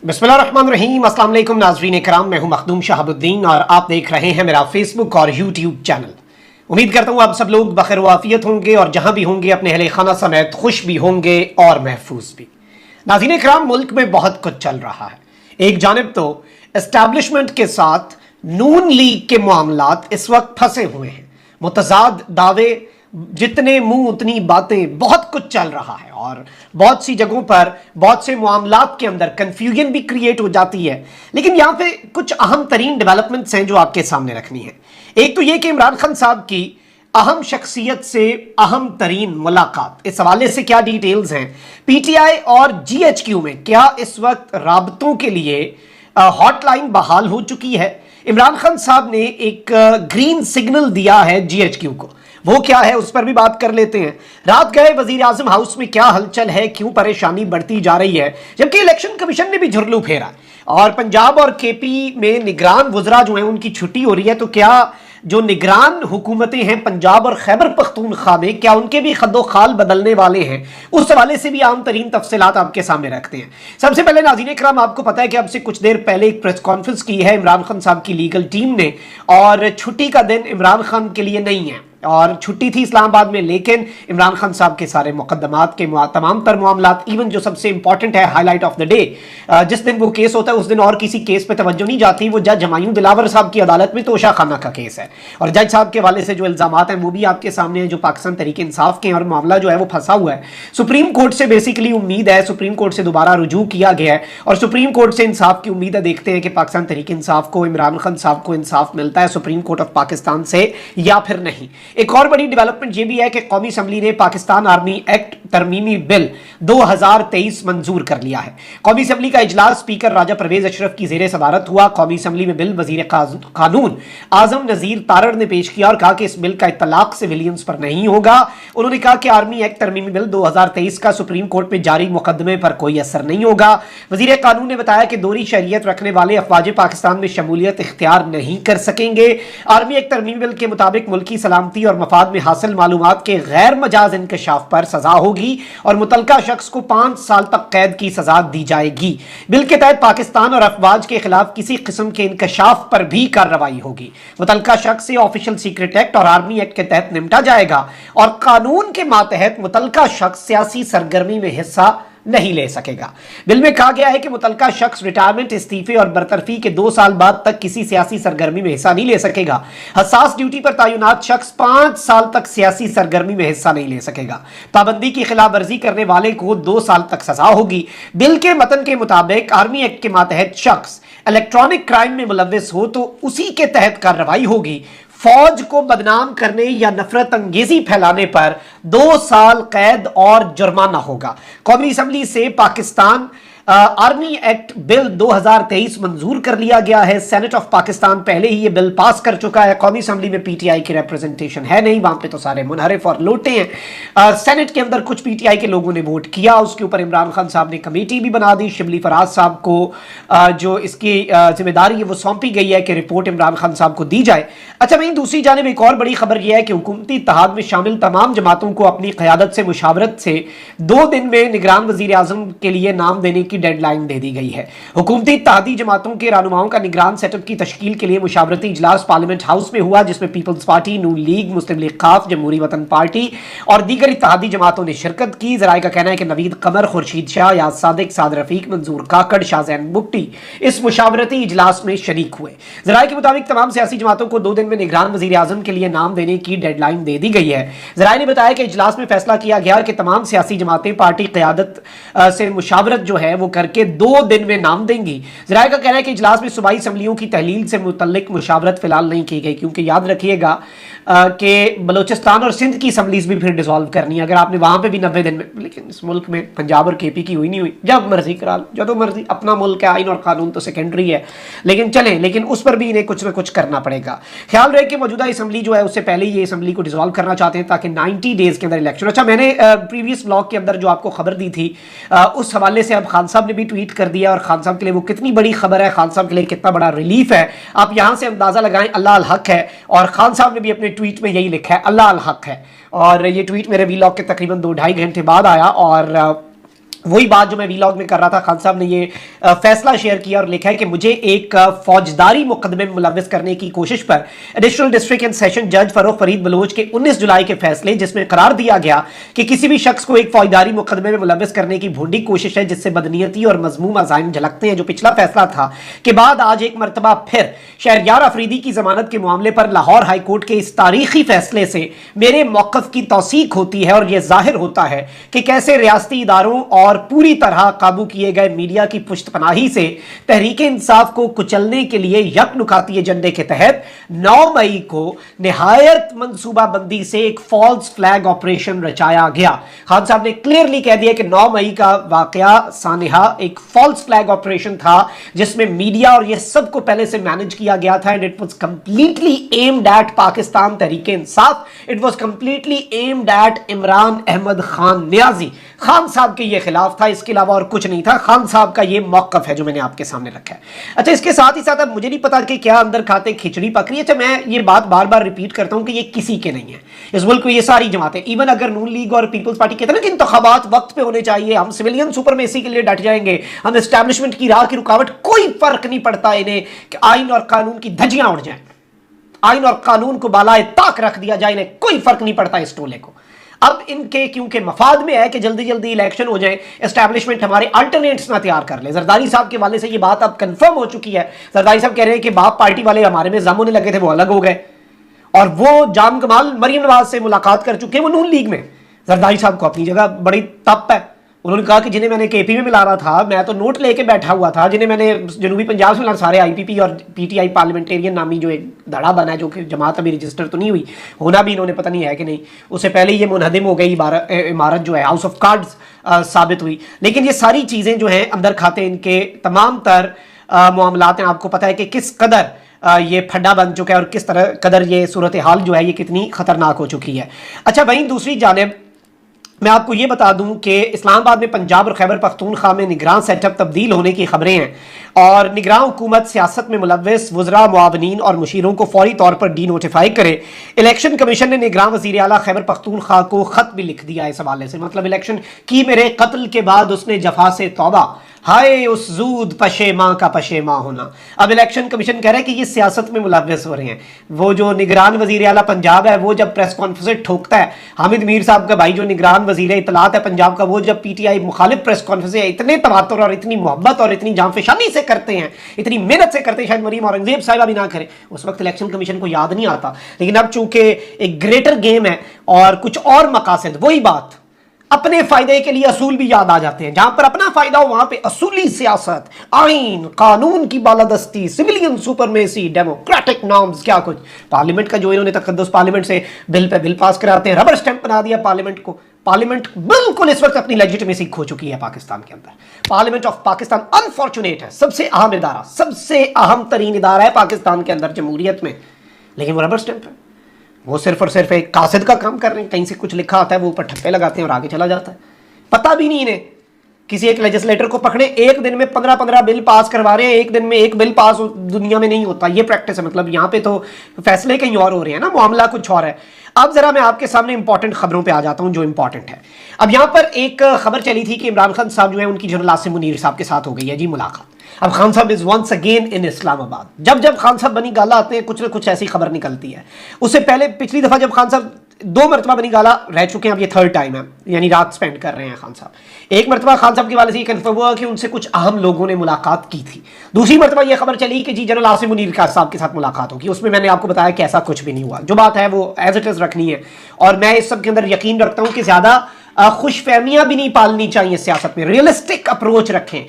बिस्मिल्लाहिर्रहमानिर्रहीम। अस्सलाम वालेकुम नाज़रीन कराम, मैं हूं मखदूम शहाबुद्दीन और आप देख रहे हैं मेरा फेसबुक और यूट्यूब चैनल। उम्मीद करता हूं आप सब लोग बखैर वाफियत होंगे और जहां भी होंगे अपने अहले खाना समेत खुश भी होंगे और महफूज भी। नाज़रीन कराम, मुल्क में बहुत कुछ चल रहा है। एक जानिब तो एस्टैब्लिशमेंट के साथ नून लीग के मामलात इस वक्त फंसे हुए हैं, मुतजाद दावे, जितने मुंह उतनी बातें, बहुत कुछ चल रहा है और बहुत सी जगहों पर बहुत से मामलात के अंदर कंफ्यूजन भी क्रिएट हो जाती है। लेकिन यहां पे कुछ अहम तरीन डेवलपमेंट्स हैं जो आपके सामने रखनी है। एक तो ये कि इमरान खान साहब की अहम शख्सियत से अहम तरीन मुलाकात, इस हवाले से क्या डिटेल्स हैं। पीटीआई और जीएचक्यू में क्या इस वक्त राबतों के लिए हॉटलाइन बहाल हो चुकी है। इमरान खान साहब ने एक ग्रीन सिग्नल दिया है जीएचक्यू को, वो क्या है उस पर भी बात कर लेते हैं। रात गए वजीर आजम हाउस में क्या हलचल है, क्यों परेशानी बढ़ती जा रही है, जबकि इलेक्शन कमीशन ने भी झुरलू फेरा और पंजाब और केपी में निगरान वज़रा जो हैं उनकी छुट्टी हो रही है। तो क्या जो निगरान हुकूमतें हैं पंजाब और खैबर पख्तूनख्वा में, क्या उनके भी खद्दो खाल बदलने वाले हैं, उस हवाले से भी आम तरीन तफसीलात आपके सामने रखते हैं। सबसे पहले नाज़रीन इकराम, आपको पता है कि अब से कुछ देर पहले एक प्रेस कॉन्फ्रेंस की है इमरान खान साहब की लीगल टीम ने, और छुट्टी का दिन इमरान खान के लिए नहीं है और छुट्टी थी इस्लामाबाद में, लेकिन इमरान खान साहब के सारे मुकदमात के तमाम तर मामलात, इवन जो सबसे इंपॉर्टेंट है हाईलाइट ऑफ द डे, जिस दिन वो केस होता है उस दिन और किसी केस पे तवज्जो नहीं जाती। वो जज हमायूं दिलावर साहब की अदालत में तोशा खाना का केस है और जज साहब के हवाले से जो इल्जामात हैं वो भी आपके सामने है, जो पाकिस्तान तहरीक इंसाफ के हैं, और मामला जो है वो फंसा हुआ है। सुप्रीम कोर्ट से बेसिकली उम्मीद है, सुप्रीम कोर्ट से दोबारा रुजू किया गया है और सुप्रीम कोर्ट से इंसाफ की उम्मीद है। देखते हैं कि पाकिस्तान तहरीक इंसाफ को, इमरान खान साहब को इंसाफ मिलता है सुप्रीम कोर्ट ऑफ पाकिस्तान से या फिर नहीं। एक और बड़ी डेवलपमेंट ये भी है कि कौमी असम्बली ने पाकिस्तान आर्मी एक्ट तरमीमी बिल 2023 मंजूर कर लिया है। कौमी असम्बली का इजलास स्पीकर राजा परवेज अशरफ की जेर सदारत हुआ। कौमी असम्बली में बिल वजीर कानून आजम नजीर तारड़ ने पेश किया और कहा कि इस बिल का इतलाक सिविलियंस पर नहीं होगा। उन्होंने कहा कि आर्मी एक्ट तरमीमी बिल 2023 का सुप्रीम कोर्ट में जारी मुकदमे पर कोई असर नहीं होगा। वजीर कानून ने बताया कि दोहरी शरीयत रखने वाले अफवाज पाकिस्तान में शमूलियत इख्तियार नहीं कर सकेंगे। आर्मी एक्ट तरमीमी बिल के मुताबिक मुल्की सलामती और मफाद में हासिल मालूमात के गैर मजाज इंकशाफ पर सजा होगी और मुतलका शख्स को 5 साल तक कैद की सजा दी जाएगी। बिल के तहत पाकिस्तान और अफवाज के खिलाफ किसी किस्म के इंकशाफ पर भी कार्रवाई होगी। मुतलका शख्स से ऑफिशियल सीक्रेट एक्ट और आर्मी एक्ट के तहत निपटा जाएगा और कानून के मातहत मुतलका शख्स सियासी सरगर्मी में हिस्सा नहीं ले सकेगा। बिल में कहा गया है कि मुतलका शख्स रिटायरमेंट, इस्तीफे और बरतरफी के 2 साल बाद तक किसी सियासी सरगर्मी में हिस्सा नहीं ले सकेगा। हसास ड्यूटी पर तैनात शख्स 5 साल तक सियासी सरगर्मी में हिस्सा नहीं ले सकेगा। पाबंदी की खिलाफ वर्जी करने वाले को 2 साल तक सजा होगी। बिल के मतन के मुताबिक आर्मी एक्ट के मातहत शख्स इलेक्ट्रॉनिक क्राइम में मुलव्विस हो तो उसी के तहत कार्रवाई होगी। फौज को बदनाम करने या नफरत अंगेजी फैलाने पर 2 साल कैद और जुर्माना होगा। कौमी असम्बली से पाकिस्तान आर्मी एक्ट बिल 2023 मंजूर कर लिया गया है। सेनेट ऑफ पाकिस्तान पहले ही ये बिल पास कर चुका है। कौमी असम्बली में पीटीआई की रिप्रेजेंटेशन है नहीं, वहां पे तो सारे मुनहरिफ और लोटे हैं। सेनेट के अंदर कुछ पीटीआई के लोगों ने वोट किया, उसके ऊपर इमरान खान साहब ने कमेटी भी बना दी। शिबली फराज साहब को जो इसकी जिम्मेदारी है वो सौंपी गई है कि रिपोर्ट इमरान खान साहब को दी जाए। अच्छा, वहीं दूसरी जानिब एक और बड़ी खबर यह है कि हुकूमती इत्तेहाद में शामिल तमाम जमातों को अपनी क़यादत से मुशावरत से 2 दिन में निगरान वज़ीर आज़म के लिए नाम देने की डेडलाइन दे दी गई है। हुकूमती इत्तेहादी जमातों के रहनुमाओं का निगरान सेटअप की तश्कील के लिए मुशावरती इजलास पार्लियामेंट हाउस में हुआ, जिसमें पीपल्स पार्टी, नून लीग, मुस्लिम लीग खाफ, जमहूरी वतन पार्टी और दीगर इत्तेहादी जमातों ने शिरकत की। जराये का कहना है कि नवीद कमर, खुर्शीद शाह, याद सादिक, साद रफीक, मंजूर काकड़, शाहजैन बुट्टी इस मुशावरती इजलास में शरीक हुए। जराये के मुताबिक तमाम सियासी जमातों को 2 दिन में निगरान वज़ीर आज़म के लिए नाम देने की डेडलाइन दे दी गई है। जराये ने बताया कि इजलास में फैसला किया गया कि तमाम सियासी जमातें पार्टी क़यादत से मुशावरत जो है वो करके 2 दिन में नाम देंगी। जराये का कहना है कि इजलास में सूबाई असम्बलियों की तहलील से मुतल्लिक मुशावरत फिलहाल नहीं की गई, क्योंकि याद रखिएगा कि बलोचिस्तान और सिंध की असम्बलीज भी फिर डिसॉल्व करनी है। अगर आपने वहां पे भी 90 दिन में, लेकिन इस मुल्क में पंजाब और केपी की हुई नहीं हुई, जब मर्जी करा लो, जो मर्जी, अपना मुल्क है, आइन और कानून तो सेकेंडरी है, लेकिन चलें, लेकिन उस पर भी इन्हें कुछ ना कुछ करना पड़ेगा। ख्याल रहे कि मौजूदा असम्बली जो है उससे पहले ये असम्बली को डिसॉल्व करना चाहते हैं ताकि 90 डेज के अंदर इलेक्शन। अच्छा, मैंने प्रीवियस ब्लॉग के अंदर जो आपको खबर दी थी उस हवाले से अब खान साहब ने भी ट्वीट कर दिया, और खान साहब के लिए वो कितनी बड़ी खबर है, खान साहब के लिए कितना बड़ा रिलीफ है, आप यहां से अंदाजा लगाएं। अल्लाह अल हक है, और खान साहब ने भी अपने ट्वीट में यही लिखा है, अल्लाह अल हक है। और ये ट्वीट मेरे वीलॉग के तकरीबन 2-2.5 घंटे बाद आया और वही बात जो मैं वीलॉग में कर रहा था, खान साहब ने ये फैसला शेयर किया और लिखा है कि मुझे एक फौजदारी मुकदमे में मुलव्वस करने की कोशिश पर एडिशनल डिस्ट्रिक्ट एंड सेशन जज फरोख फरीद बलोच के 19 जुलाई के फैसले, जिसमें करार दिया गया कि किसी भी शख्स को एक फौजदारी मुकदमे में मुलव्वस करने की भूडी कोशिश है जिससे बदनीयती और मजमूम अज़ाइम झलकते हैं, जो पिछला फैसला था, के बाद आज एक मरतबा फिर शहरयार अफरीदी की जमानत के मामले पर लाहौर हाई कोर्ट के इस तारीखी फैसले से मेरे मौक़िफ़ की तौसीक होती है और यह जाहिर होता है कि कैसे रियासती इदारों और पूरी तरह काबू किए गए मीडिया की पुश्तपनाही से तहरीक इंसाफ को कुचलने के लिए यकनुकाती एजेंडे के तहत 9 मई को निहायत मंसूबाबंदी से एक फॉल्स फ्लैग ऑपरेशन रचाया गया। खान साहब ने क्लियरली कह दिया कि 9 मई का वाकया सानिहा एक फॉल्स फ्लैग ऑपरेशन था जिसमें मीडिया और यह सबको पहले से मैनेज किया गया था, and it was completely aimed at Pakistan Tehreek Insaf, it was completely aimed at Imran Ahmed Khan Niazi. Khan साहब के ये खिलाफ था, इसके अलावा और कुछ नहीं था। खान साहब का ये मौक़िफ़ है जो मैंने आपके सामने रखा है। अच्छा, इसके साथ ही साथ अब मुझे नहीं पता कि क्या अंदर खाते खिचड़ी पक रही है। अच्छा, मैं ये बात बार बार रिपीट करता हूं कि ये किसी के नहीं है, इस मुल्क में ये सारी जमातें, इवन अगर नून लीग और पीपल्स पार्टी कहते हैं ना कि इंतखाबात वक्त पे होने चाहिए, हम सिविलियन सुपरमेसी के लिए डट जाएंगे, हम एस्टैब्लिशमेंट की राह की रुकावट, कोई फर्क नहीं पड़ता इन्हें कि आइन और कानून की धज्जियां उड़ जाए, आइन और कानून को बालाए ताक रख दिया जाए, इन्हें कोई फर्क नहीं पड़ता इस टोले को। अब इनके क्योंकि मफाद में है कि जल्दी जल्दी इलेक्शन हो जाए, एस्टैब्लिशमेंट हमारे अल्टरनेट्स ना तैयार कर ले। जरदारी साहब के वाले से ये बात अब कंफर्म हो चुकी है। जरदारी साहब कह रहे हैं कि बाप पार्टी वाले हमारे में जामुन लगे थे, वो अलग हो गए, और वो जाम कमाल मरियम नवाज से मुलाकात कर चुके हैं, वो नून लीग में। जरदारी साहब को अपनी जगह बड़ी तप है। उन्होंने कहा कि जिन्हें मैंने केपी में मिलाना था, मैं तो नोट लेके बैठा हुआ था, जिन्हें मैंने जनूबी पंजाब से मिलाना, सारे आईपीपी और पीटीआई पार्लियामेंटेरियन नामी जो एक धड़ा बना है, जो कि जमात अभी रजिस्टर तो नहीं हुई, होना भी इन्होंने पता नहीं है कि नहीं, उससे पहले ये मुनहदिम हो गई इमारत जो है, हाउस ऑफ कार्ड्स साबित हुई। लेकिन ये सारी चीज़ें जो हैं अंदर खाते इनके तमाम तर मामलात हैं। आपको पता है कि किस कदर ये फड्डा बन चुका है और किस तरह कदर ये सूरत हाल जो है ये कितनी खतरनाक हो चुकी है। अच्छा, वहीं दूसरी जानिब मैं आपको ये बता दूं कि इस्लामाबाद में पंजाब और खैबर पख्तूनख्वा में निगरान सेटअप तब्दील होने की खबरें हैं, और निगरान हुकूमत सियासत में मुलव्वस वज़रा, मुआवनीन और मुशीरों को फौरी तौर पर डी नोटिफाई करे। इलेक्शन कमीशन ने निगरान वज़ीर आला खैबर पख्तूनख्वा को ख़त भी लिख दिया इस हवाले से, मतलब इलेक्शन की मेरे कत्ल के बाद उसने जफा से तौबा, हाय उस जूद पशेमा का पशेमा होना। अब इलेक्शन कमीशन कह रहा है कि ये सियासत में मुलव्वस हो रहे हैं। वो जो निगरान वज़ीर आला पंजाब है, वो जब प्रेस कॉन्फ्रेंस ठोकता है, हामिद मीर साहब का भाई जो निगरान वज़ीर इत्तलात है पंजाब का, वो जब पीटीआई मुखालिफ प्रेस कॉन्फ्रेंस इतने तवातुर और इतनी मोहब्बत और इतनी जांफशानी से करते हैं, इतनी मेहनत से करते हैं, शायद मरीम औरंगजेब साहिबा भी ना करें, उस वक्त इलेक्शन कमीशन को याद नहीं आता। लेकिन अब चूंकि एक ग्रेटर गेम है और कुछ और मकासद, वही बात, अपने फायदे के लिए असूल भी याद आ जाते हैं। जहां पर अपना फायदा हो वहां पे असूली सियासत, आइन कानून की बालादस्ती, सिविलियन सुपरमेसी, डेमोक्रेटिक नॉर्म्स, क्या कुछ। पार्लियामेंट का जो इन्होंने तकद्दुस पार्लियामेंट से बिल पे बिल पास कराते हैं, रबर स्टैंप बना दिया पार्लियामेंट को। पार्लियामेंट बिल्कुल इस वक्त अपनी लेजिटिमेसी खो चुकी है पाकिस्तान के अंदर। पार्लियामेंट ऑफ पाकिस्तान अनफॉर्चुनेट है, सबसे अहम इदारा, सबसे अहम तरीन इदारा है पाकिस्तान के अंदर जमहूरियत में, लेकिन वो रबर स्टैंप है। वो सिर्फ और सिर्फ एक कासिद का काम कर रहे हैं, कहीं से कुछ लिखा आता है वो ऊपर ठप्पे लगाते हैं और आगे चला जाता है। पता भी नहीं इन्हें, किसी एक लेजिस्लेटर को पकड़े, एक दिन में 15-15 बिल पास करवा रहे हैं, एक दिन में एक बिल पास दुनिया में नहीं होता, ये प्रैक्टिस है। मतलब यहाँ पे तो फैसले कहीं और हो रहे हैं ना, मामला कुछ और है। अब जरा मैं आपके सामने इंपॉर्टेंट खबरों पे आ जाता हूँ जो इंपॉर्टेंट है। अब यहाँ पर एक खबर चली थी कि इमरान खान साहब जो है उनकी जनरल आसिम मुनीर साहब के साथ हो गई है जी मुलाकात। अब खान साहब is once again in Islamabad. जब जब खान साहब बनी गाला आते हैं कुछ ना कुछ ऐसी खबर निकलती है। उससे पहले पिछली दफा जब खान साहब 2 मरतबा बनी गाला रह चुके हैं, अब ये 3rd टाइम है, यानी रात स्पेंड कर रहे हैं खान साहब। एक मरतबा खान साहब के वाले से ये कन्फर्म हुआ कि उनसे कुछ अहम लोगों ने मुलाकात की थी। दूसरी मरतबा ये खबर चली कि जी जनरल आसिम मुनीर साहब के साथ मुलाकात होगी। उसमें मैंने आपको बताया कि ऐसा कुछ भी नहीं हुआ। जो बात है वो एज इट इज रखनी है, और मैं इस सब के अंदर यकीन रखता हूं कि ज्यादा खुश फहमियां भी नहीं पालनी चाहिए सियासत में, रियलिस्टिक अप्रोच रखें।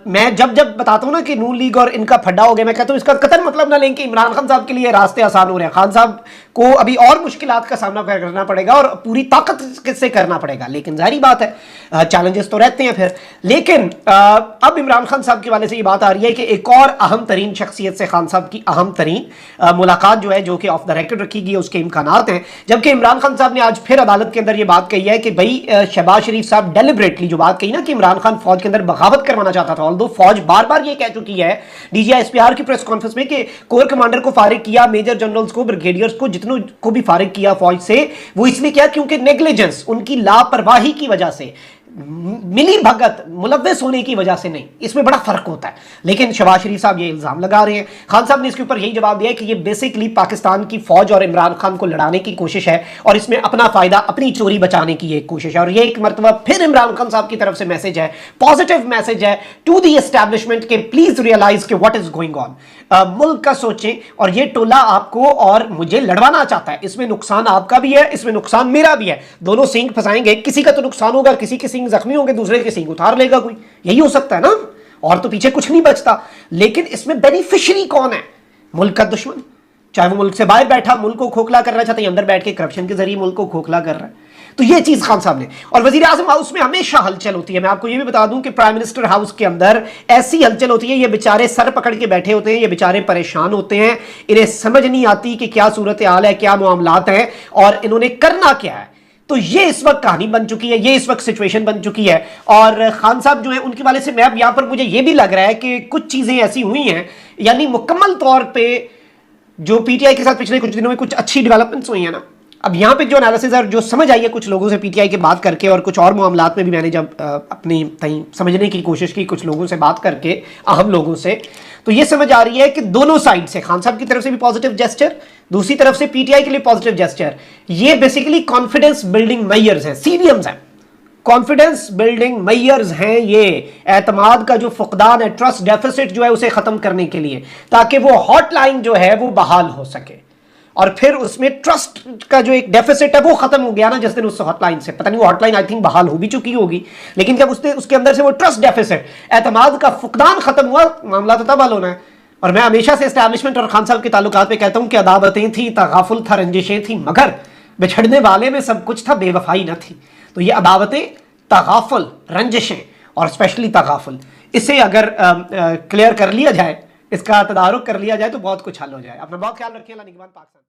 मैं जब जब बताता हूं ना कि नून लीग और इनका फड्डा हो गया, मैं कहता हूं इसका कतई मतलब ना लें कि इमरान खान साहब के लिए रास्ते आसान हो रहे हैं। खान साहब को अभी और मुश्किलात का सामना करना पड़ेगा और पूरी ताकत से करना पड़ेगा, लेकिन जाहिर बात है चैलेंजेस तो रहते हैं फिर। लेकिन अब इमरान खान साहब के वाले से ये बात आ रही है कि एक और अहम तरीन शख्सियत से खान साहब की अहम तरीन मुलाकात जो है, जो कि ऑफ द रिकॉर्ड रखी गई है, उसके इम्कानात हैं। जबकि इमरान खान साहब ने आज फिर अदालत के अंदर ये बात कही है कि भाई शहबाज शरीफ साहब डेलिबरेटली जो बात कही ना कि इमरान खान फौज के अंदर बगावत करवाना चाहता था, ऑल्दो फौज बार बार ये कह चुकी है डीजीआईएसपीआर की प्रेस कॉन्फ्रेंस में कि कोर कमांडर को फारिग किया, मेजर जनरल्स को, ब्रिगेडियर्स को, जितनों को भी फारिग किया फौज से, वो इसलिए किया क्योंकि नेग्लिजेंस, उनकी लापरवाही की वजह से मिली भगत मुलव्वस होने की वजह से नहीं, इसमें बड़ा फर्क होता है। लेकिन शहबाज शरीफ साहब ये इल्ज़ाम लगा रहे हैं। खान साहब ने इसके ऊपर यही जवाब दिया है कि ये बेसिकली पाकिस्तान की फौज और इमरान खान को लड़ाने की कोशिश है और इसमें अपना फायदा, अपनी चोरी बचाने की एक कोशिश है। और ये एक मरतबा फिर इमरान खान साहब की तरफ से मैसेज है, पॉजिटिव मैसेज है टू दी एस्टैब्लिशमेंट के प्लीज रियलाइज के व्हाट इज गोइंग ऑन। मुल्क का सोचें, और ये टोला आपको और मुझे लड़वाना चाहता है। इसमें नुकसान आपका भी है, इसमें नुकसान मेरा भी है। दोनों सींग फंसाएंगे, किसी का तो नुकसान होगा, किसी के सींग जख्मी होंगे, दूसरे के सींग उतार लेगा कोई, यही हो सकता है ना, और तो पीछे कुछ नहीं बचता। लेकिन इसमें बेनिफिशियरी कौन है? मुल्क का दुश्मन, चाहे वो मुल्क से बाहर बैठा मुल्क को खोखला करना चाहता है, अंदर बैठ के करप्शन के जरिए मुल्क को खोखला कर रहा है। तो ये चीज खान साहब ने, और वजीर आजम हाउस में हमेशा हलचल होती है। मैं आपको ये भी बता दूं कि प्राइम मिनिस्टर हाउस के अंदर ऐसी हलचल होती है, ये बेचारे सर पकड़ के बैठे होते हैं, ये बेचारे परेशान होते हैं, इन्हें समझ नहीं आती कि क्या सूरत हाल है, क्या मामलात हैं और इन्होंने करना क्या है। तो ये इस वक्त कहानी बन चुकी है, ये इस वक्त सिचुएशन बन चुकी है। और खान साहब जो है उनके वाले से मैं अब यहां पर मुझे ये भी लग रहा है कि कुछ चीजें ऐसी हुई हैं, यानी मुकम्मल तौर पर जो पीटीआई के साथ पिछले कुछ दिनों में कुछ अच्छी डेवलपमेंट्स हुई है ना, अब यहाँ पे जो एनालिसिस है, जो समझ आई है कुछ लोगों से पीटीआई की बात करके, और कुछ और मामलात में भी मैंने जब अपनी समझने की कोशिश की कुछ लोगों से बात करके, अहम लोगों से, तो ये समझ आ रही है कि दोनों साइड से, खान साहब की तरफ से भी पॉजिटिव जेस्चर, दूसरी तरफ से पीटीआई के लिए पॉजिटिव जेस्चर, ये बेसिकली कॉन्फिडेंस बिल्डिंग मेजर्स हैं, सीबीएम्स हैं, कॉन्फिडेंस बिल्डिंग मेजर्स हैं। ये एतमाद का जो फुकदान है, ट्रस्ट डेफिसिट जो है उसे खत्म करने के लिए, ताकि वो हॉटलाइन जो है वो बहाल हो सके। और फिर उसमें ट्रस्ट का जो एक डेफिसिट है वो खत्म हो गया ना जिस दिन उस हॉटलाइन से, पता नहीं वो हॉटलाइन आई थिंक बहाल हो भी चुकी होगी, लेकिन जब उसके अंदर से वो ट्रस्ट डेफिसिट, एतमाद का फुकदान खत्म हुआ, मामला तो तब हल होना है। और मैं हमेशा से एस्टैब्लिशमेंट और खान साहब के ताल्लुकात पे कहता हूं कि अदावतें थी, तगाफुल था, रंजिशें थी, मगर बिछड़ने वाले में सब कुछ था, बेवफाई न थी। तो ये अदावतें, तगाफुल, रंजिशें और स्पेशली तगाफुल, इसे अगर क्लियर कर लिया जाए, इसका तदारुक कर लिया जाए तो बहुत कुछ हल हो जाए। अपना बहुत ख्याल रखिए। अल्लाह निगहबान पाकिस्तान।